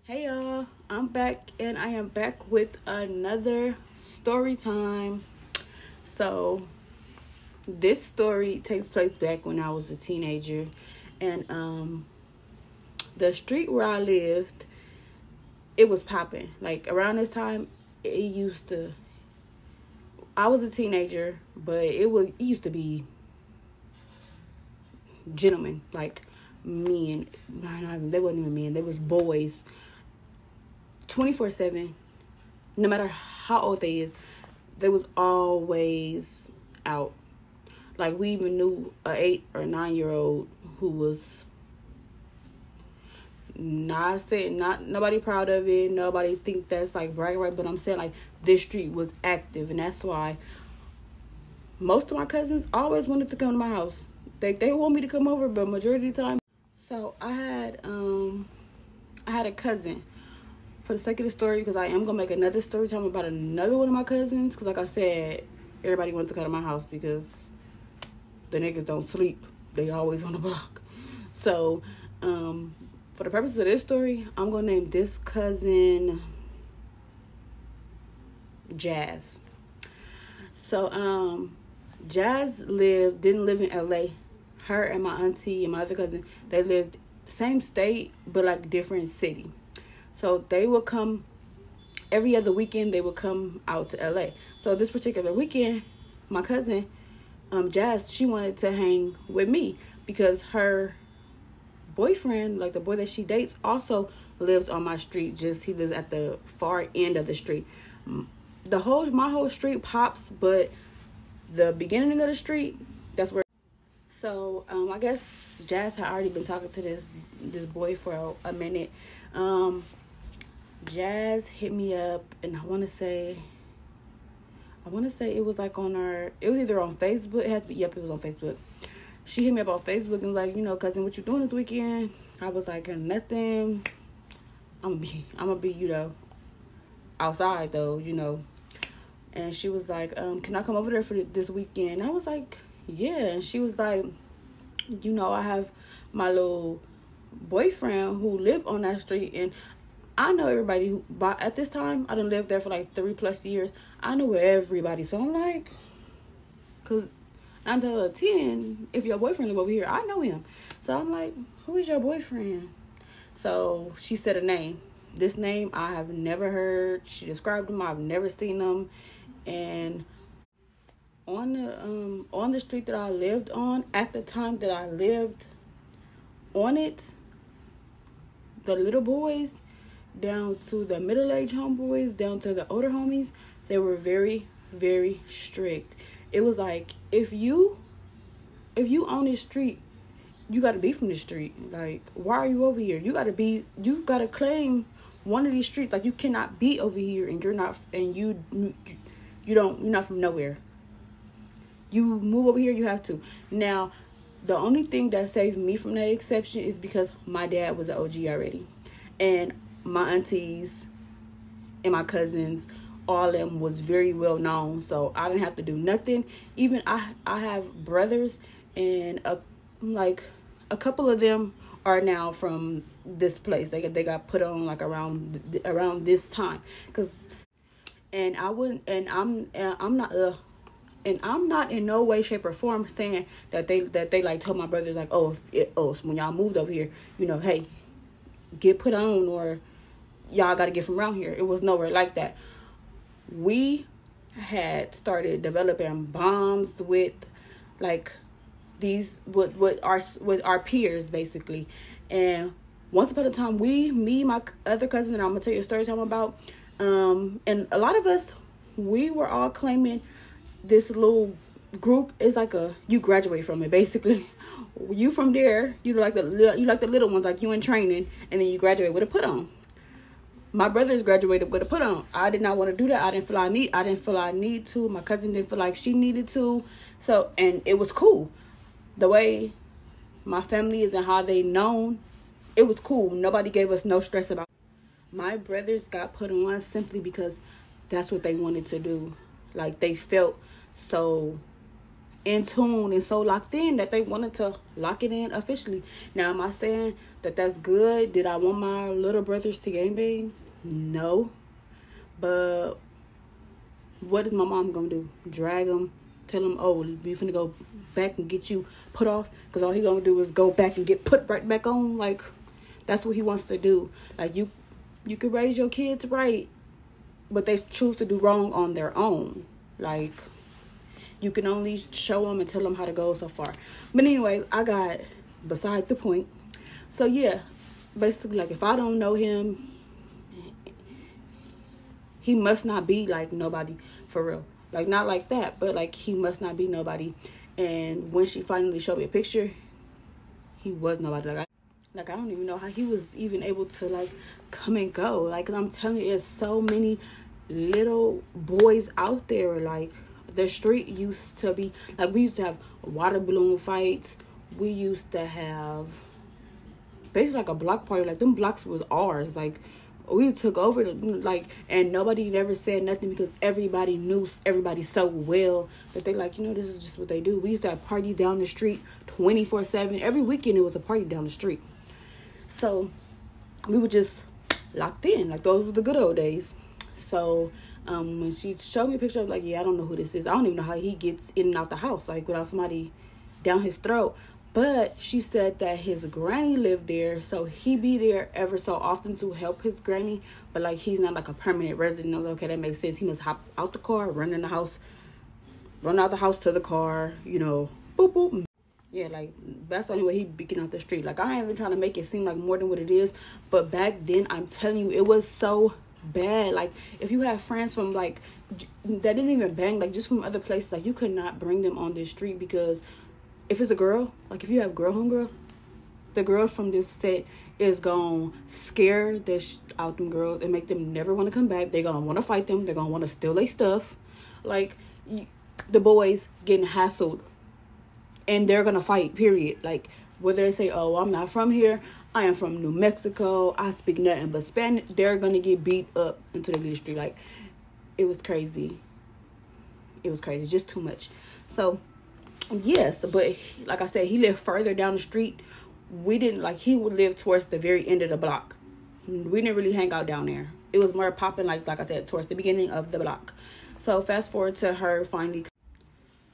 Hey y'all, I'm back and I am back with another story time. So this story takes place back when I was a teenager, and the street where I lived, it was popping. Like around this time, I was a teenager, but it used to be gentlemen, like men. No, they wasn't even men, they was boys 24/7. No matter how old they was always out. Like we even knew a 8 or 9-year-old who was not nobody proud of it. Nobody think that's like bragging right, but I'm saying like this street was active, and that's why most of my cousins always wanted to come to my house. They want me to come over, but majority of the time. So I had a cousin. For the sake of the story, because I am going to make another story time about another one of my cousins. Because like I said, everybody wants to come to my house because the niggas don't sleep. They always on the block. So, for the purpose of this story, I'm going to name this cousin Jazz. So, Jazz didn't live in LA. Her and my auntie and my other cousin, they lived same state, but like different city. So they would come every other weekend. They would come out to LA. So this particular weekend, my cousin, Jazz, she wanted to hang with me because her boyfriend, like the boy that she dates, also lives on my street. Just he lives at the far end of the street. My whole street pops, but the beginning of the street, that's where. So I guess Jazz had already been talking to this boy for a minute. Jazz hit me up, and I want to say it was like it was either on Facebook. It had to be, yep, it was on Facebook. She hit me up on Facebook and was like, cousin, what you doing this weekend? I was like, nothing. I'm gonna be, outside though, And she was like, can I come over there for this weekend? I was like, yeah. And she was like, I have my little boyfriend who lived on that street, and I know everybody who, but at this time, I done lived there for like 3+ years. I know everybody. So I'm like, because 9 out of 10, if your boyfriend live over here, I know him. So I'm like, who is your boyfriend? So she said a name. This name I have never heard. She described him. I've never seen him. And on the street that I lived on, at the time that I lived on it, the little boys, down to the middle-aged homeboys, down to the older homies, they were very, very strict. It was like, if you own this street, you got to be from the street. Like, why are you over here? You got to claim one of these streets. Like, you cannot be over here and you're not from nowhere. You move over here, you have to. Now, the only thing that saved me from that exception is because my dad was an OG already. And my aunties and my cousins, all of them was very well known. So I didn't have to do nothing. Even I have brothers, and a couple of them are now from this place. They got put on like around this time. I'm not in no way, shape, or form saying that they like told my brothers like, so when y'all moved over here, hey, get put on, or y'all got to get from around here. It was nowhere like that. We had started developing bonds with like these with our peers basically. And once upon a time, me, my other cousin, and I'm gonna tell you a story time about, and a lot of us, we were all claiming this little group is like you graduate from it basically. You from there, you like the little ones, like you in training, and then you graduate with a put on. My brothers graduated with a put on. I did not want to do that. I didn't feel I need to. My cousin didn't feel like she needed to. So, and it was cool. The way my family is and how they known, it was cool. Nobody gave us no stress about it. My brothers got put on simply because that's what they wanted to do. Like, they felt so in tune and so locked in that they wanted to lock it in officially. Now, am I saying that that's good? Did I want my little brothers to gangbang? No. But what is my mom gonna do? Drag them, tell them, oh, we finna go back and get you put off? Because all he gonna do is go back and get put right back on. Like, that's what he wants to do. Like, you could raise your kids right, but they choose to do wrong on their own. Like, you can only show them and tell them how to go so far. But anyway, I got beside the point. So yeah, basically, like, if I don't know him, he must not be like nobody for real. Like, not like that, but like, he must not be nobody. And when she finally showed me a picture, he was nobody. Like I don't even know how he was even able to like come and go. Like, I'm telling you, there's so many little boys out there. Like, the street used to be like, we used to have water balloon fights. We used to have basically like a block party. Like, them blocks was ours. Like, we took over the, like, and nobody never said nothing because everybody knew everybody so well that they like, this is just what they do. We used to have parties down the street 24/7. Every weekend it was a party down the street. So we were just locked in. Like, those were the good old days. So when she showed me a picture, I was like, yeah, I don't know who this is. I don't even know how he gets in and out the house, like, without somebody down his throat. But she said that his granny lived there, so he be there ever so often to help his granny. But, like, he's not, like, a permanent resident. I was like, okay, that makes sense. He must hop out the car, run in the house, run out the house to the car, boop, boop. Yeah, like, that's the only way he be getting out the street. Like, I ain't even trying to make it seem like more than what it is. But back then, I'm telling you, it was so bad. Like, if you have friends from, like, that didn't even bang, like, just from other places, like, you could not bring them on this street because if it's a girl, like, if you have girl homegirls, the girls from this set is gonna scare the out them girls and make them never want to come back. They're gonna want to fight them. They're gonna want to steal their stuff. Like, the boys getting hassled, and they're gonna fight, period. Like, whether they say, oh, I'm not from here, I am from New Mexico, I speak nothing but Spanish, they're gonna get beat up until they leave the street. Like, it was crazy. It was crazy, just too much. So yes, but like I said, he lived further down the street. We didn't, like, he would live towards the very end of the block. We didn't really hang out down there. It was more popping, like I said, towards the beginning of the block. So fast forward to her finally.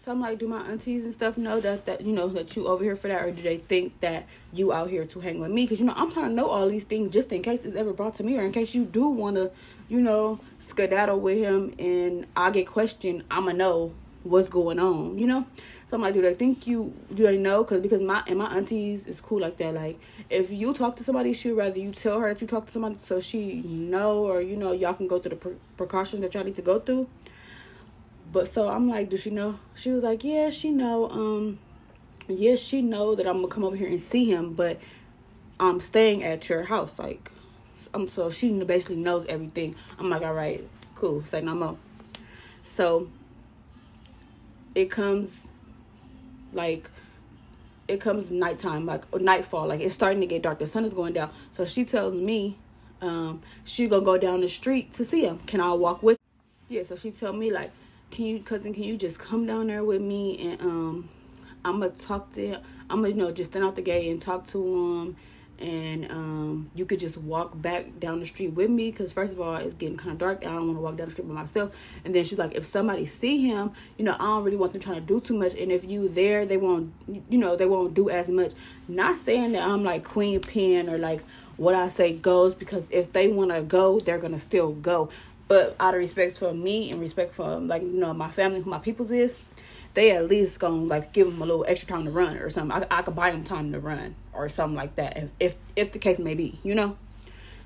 So I'm like, do my aunties and stuff know that you over here for that, or do they think that you out here to hang with me? Because I'm trying to know all these things just in case it's ever brought to me, or in case you do want to skedaddle with him and I get questioned, I'ma know what's going on, So I'm like, do they know? Because my aunties is cool like that. Like, if you talk to somebody, she'd rather you tell her that you talk to somebody so she know, or y'all can go through the precautions that y'all need to go through. But so I'm like, does she know? She was like, yeah, she know. Yes, she know that I'm gonna come over here and see him, but I'm staying at your house. Like, so she basically knows everything. I'm like, all right, cool. Say no more. So it comes nighttime, like, or nightfall. Like, it's starting to get dark. The sun is going down. So she tells me, she gonna go down the street to see him. Can I walk with? Yeah. So she told me, like, can you just come down there with me, and I'm gonna talk to him. I'm gonna just stand out the gate and talk to him, and you could just walk back down the street with me, because first of all, it's getting kind of dark. I don't want to walk down the street by myself. And then she's like, if somebody see him, I don't really want them trying to do too much. And if you there, they won't do as much. Not saying that I'm like Queen Pen or like what I say goes, because if they want to go, they're gonna still go. But out of respect for me and respect for, like, my family, who my peoples is, they at least gonna, like, give them a little extra time to run or something. I could buy them time to run or something like that, if the case may be,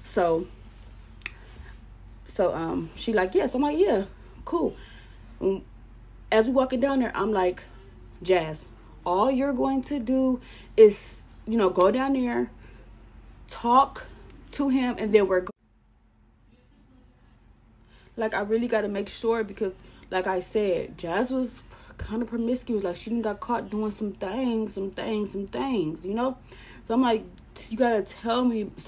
So she like, yes. I'm like, yeah, cool. As we walking down there, I'm like, Jazz, all you're going to do is, go down there, talk to him, and then we're going. Like, I really got to make sure, because, like I said, Jazz was kind of promiscuous. Like, she done got caught doing some things, So I'm like, you got to tell me. Because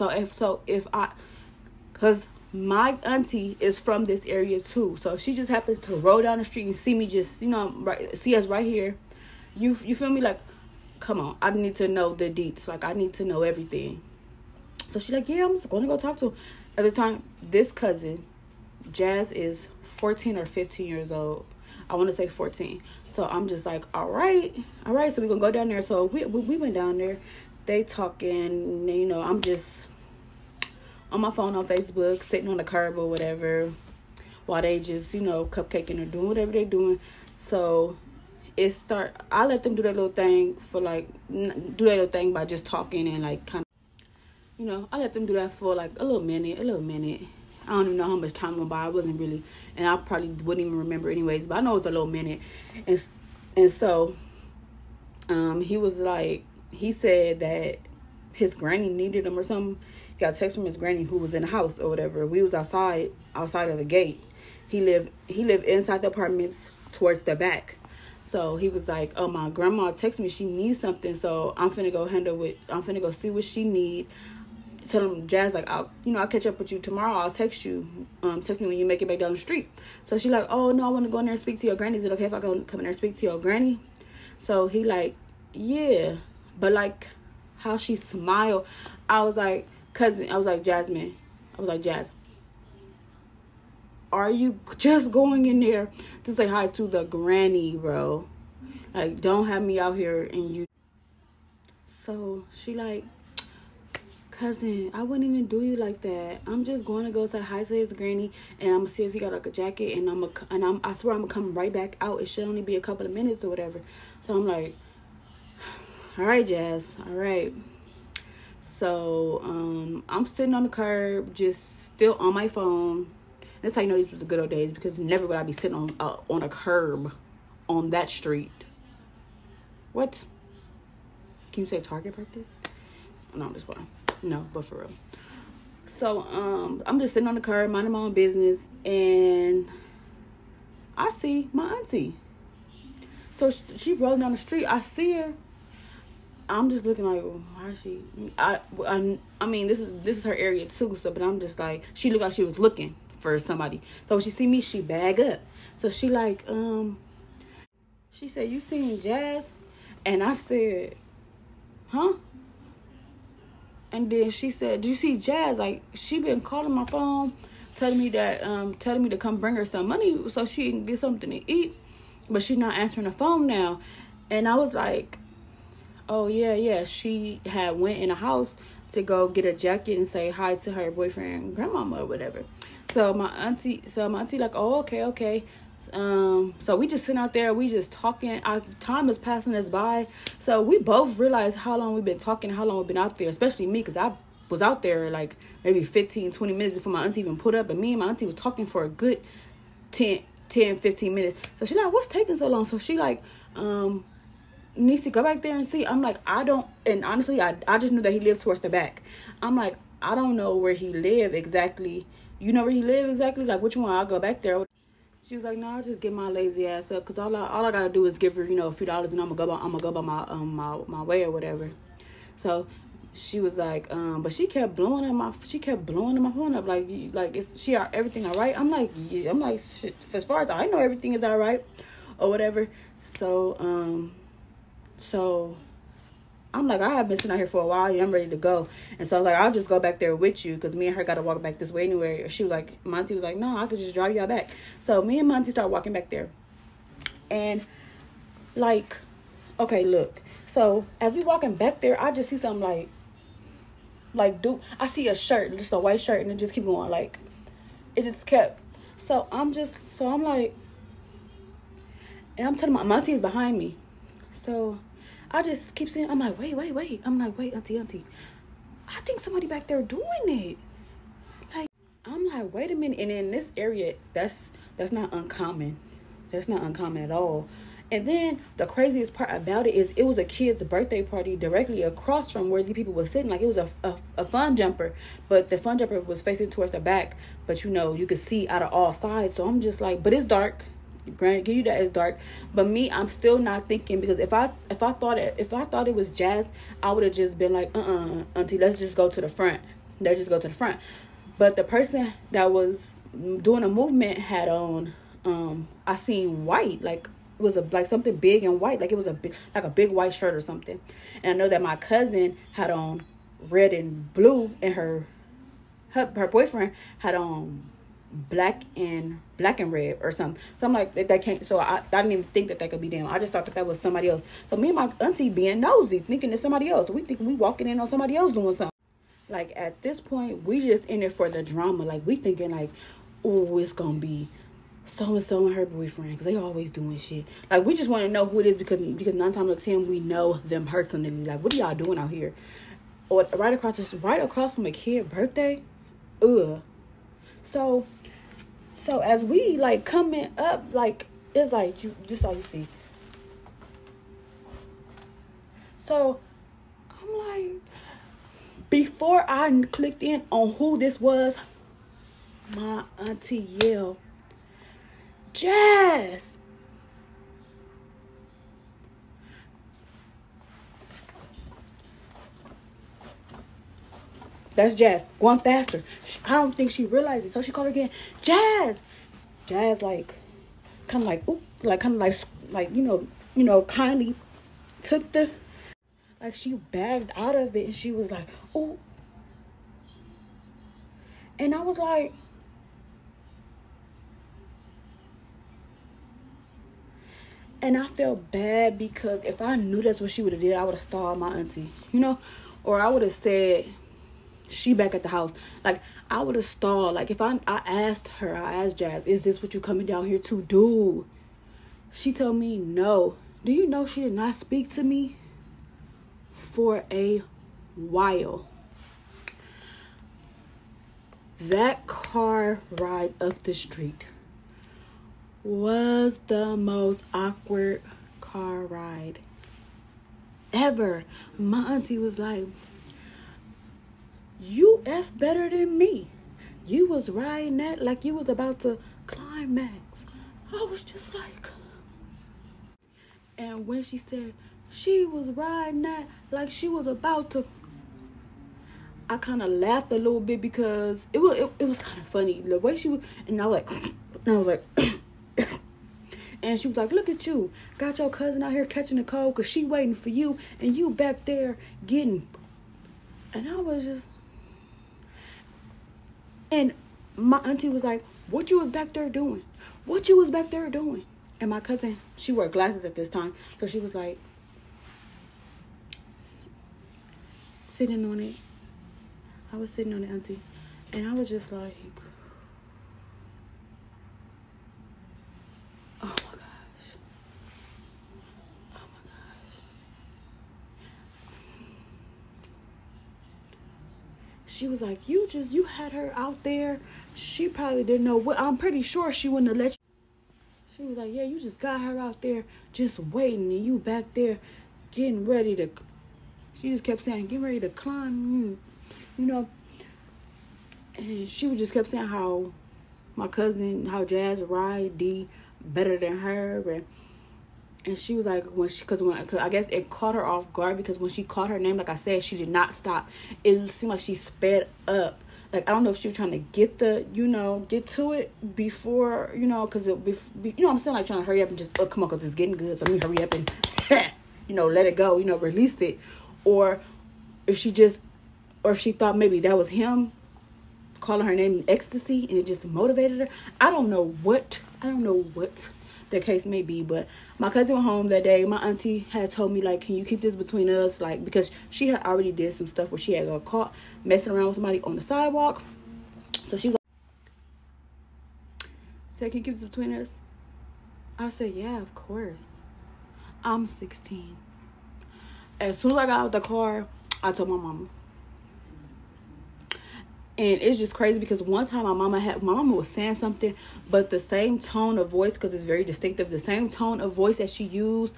my auntie is from this area too. So if she just happens to roll down the street and see me just, see us right here, You feel me? Like, come on, I need to know the deets. Like, I need to know everything. So she's like, yeah, I'm just going to go talk to him. At the time, this cousin, Jazz, is 14 or 15 years old. I want to say 14. So I'm just like, all right. So we're going to go down there. So we went down there. They talking. You know, I'm just on my phone on Facebook, sitting on the curb or whatever, while they just, you know, cupcaking or doing whatever they doing. So I let them do that little thing by just talking and like kind of, you know, I let them do that for like a little minute. I don't even know how much time went by. I wasn't really, and I probably wouldn't even remember anyways, but I know it was a little minute. And so he was like, he said that his granny needed him or something. He got a text from his granny who was in the house or whatever. We was outside of the gate. He lived inside the apartments towards the back. So he was like, oh, my grandma texted me. She needs something. So I'm finna go handle it. I'm finna go see what she need. Tell him, Jazz, like, I'll catch up with you tomorrow. I'll text you. Text me when you make it back down the street. So she like, oh, no, I want to go in there and speak to your granny. Is it okay if I go come in there and speak to your granny? So he like, yeah. But like how she smiled, I was like, cousin, I was like, Jasmine. I was like, Jazz, are you just going in there to say hi to the granny, bro? Like, don't have me out here and you. So she like, cousin, I wouldn't even do you like that. I'm just going to go say hi to his granny, and I'm gonna see if he got like a jacket, and I swear I'm gonna come right back out. It should only be a couple of minutes or whatever. So I'm like, all right, Jazz, all right. So I'm sitting on the curb, just still on my phone. That's how you know these was the good old days, because never would I be sitting on a curb on that street. What? Can you say target practice? No, I'm just playing. No, but for real. So I'm just sitting on the curb, minding my own business, and I see my auntie. So she rolling down the street. I see her. I'm just looking like, why is she? I mean, this is her area too. So, but I'm just like, she looked like she was looking for somebody. So when she see me, she bag up. So she like, she said, you seen Jazz? And I said, huh? And then she said, do you see Jazz? Like, she been calling my phone, telling me to come bring her some money so she can get something to eat. But she not answering the phone now. And I was like, oh, yeah. She had went in the house to go get a jacket and say hi to her boyfriend and grandmama or whatever. So my auntie like, oh, okay. So we just sitting out there, we just talking. Our time is passing us by. So we both realized how long we've been talking, how long we've been out there, especially me, because I was out there like maybe 15, 20 minutes before my auntie even put up. And me and my auntie was talking for a good 10, 15 minutes. So she like, what's taking so long? So she like, needs to go back there and see. I'm like, I don't, and honestly, I just knew that he lived towards the back. I'm like, I don't know where he lived exactly. You know where he lived exactly? Like, which one? I'll go back there. She was like, no, I'll just get my lazy ass up, because all I gotta do is give her, a few dollars, and I'm gonna go by my way or whatever. So she was like, but she kept blowing my phone up, like is everything all right? I'm like, yeah. I'm like, shit, as far as I know, everything is all right or whatever. So I'm like, I have been sitting out here for a while. I'm ready to go. And so I was like, I'll just go back there with you, because me and her got to walk back this way anyway. She was like, Monty was like, no, I could just drive y'all back. So me and Monty started walking back there. And like, okay, look. So as we walking back there, I just see something I see a shirt, just a white shirt, and it just keep going. Like, it just kept. So I'm like, and I'm telling my auntie is behind me. So I just keep saying, I'm like, wait. I'm like, wait, auntie. I think somebody back there doing it. Like, I'm like, wait a minute. And in this area, that's not uncommon. That's not uncommon at all. And then the craziest part about it is it was a kid's birthday party directly across from where the people were sitting. Like, it was a fun jumper, but the fun jumper was facing towards the back. But you could see out of all sides. So I'm just like, but it's dark. Granted, give you that it's dark, but me, I'm still not thinking, because if I thought it was Jazz, I would have just been like, auntie, let's just go to the front. But the person that was doing a movement had on, I seen white, like was like something big and white, like it was like a big white shirt or something. And I know that my cousin had on red and blue, and her boyfriend had on black and red or something. So I'm like, that can't. So I didn't even think that could be them. I just thought that was somebody else. So me and my auntie being nosy, thinking it's somebody else. We think we walking in on somebody else doing something. Like at this point, we just in it for the drama. Like we thinking like, oh, it's gonna be so and so and her boyfriend, because they always doing shit. Like we just want to know who it is, because 9 times out of 10 we know them personally. Like, what are y'all doing out here? Or right across from a kid's birthday. Ugh. So as we like coming up, like it's like this all you see. So I'm like, before I clicked in on who this was, my auntie yelled, Jazz. That's Jazz. Going faster. I don't think she realized it. So she called her again. Jazz. Jazz like kind of like oop, like kind of like you know kindly took the, like she bagged out of it, and she was like, oh. And I was like, and I felt bad, because if I knew that's what she would have did, I would have stalled my auntie, or I would have said, she back at the house. Like, I would have stalled. Like, if I asked Jazz, is this what you coming down here to do? She told me no. Do you know she did not speak to me for a while? That car ride up the street was the most awkward car ride ever. My auntie was like, you F better than me. You was riding that like you was about to climax. I was just like, and when she said she was riding that like she was about to, I kind of laughed a little bit, because it was kind of funny the way she was, and I was like, and she was like, look at you, got your cousin out here catching a cold because she waiting for you, and you back there getting, and I was just, and my auntie was like, what you was back there doing? What you was back there doing? And my cousin, she wore glasses at this time, so she was like, sitting on it. I was sitting on it, auntie, and I was just like, oh my gosh. Oh my gosh. She was like, you had her out there. She probably didn't know what. I'm pretty sure she wouldn't have let you. She was like, yeah, you just got her out there just waiting, and you back there getting ready to. She just kept saying, getting ready to climb, And she just kept saying how my cousin, how Jazz ride D better than her, and she was like, because I guess it caught her off guard, because when she called her name, like I said, she did not stop. It seemed like she sped up. Like, I don't know if she was trying to get get to it before, because I'm saying, like, trying to hurry up and just, come on, because it's getting good, so let me hurry up and, let it go, release it. Or if she thought maybe that was him calling her name in ecstasy, and it just motivated her. I don't know what the case may be, but my cousin went home that day. My auntie had told me, like, can you keep this between us? Like, because she had already did some stuff where she had got caught messing around with somebody on the sidewalk. So she was like, said, can you keep this between us? I said, yeah, of course. I'm 16. As soon as I got out the car, I told my mama. And it's just crazy, because one time my mama was saying something, but the same tone of voice, because it's very distinctive, the same tone of voice that she used,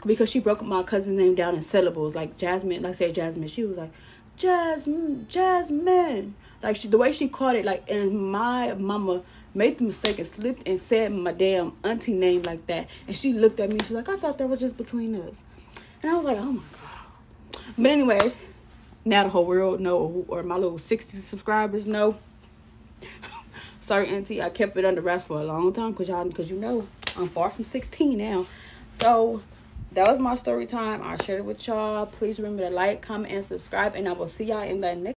because she broke my cousin's name down in syllables, like Jasmine, like I said, Jasmine. She was like, Jasmine. Like, the way she called it, like, and my mama made the mistake and slipped and said my damn auntie name like that. And she looked at me, she's like, I thought that was just between us. And I was like, oh my God. But anyway, now the whole world know, or my little 60 subscribers know. Sorry, auntie, I kept it under wraps for a long time because you know I'm far from 16 now. So that was my story time. I shared it with y'all. Please remember to like, comment, and subscribe, and I will see y'all in the next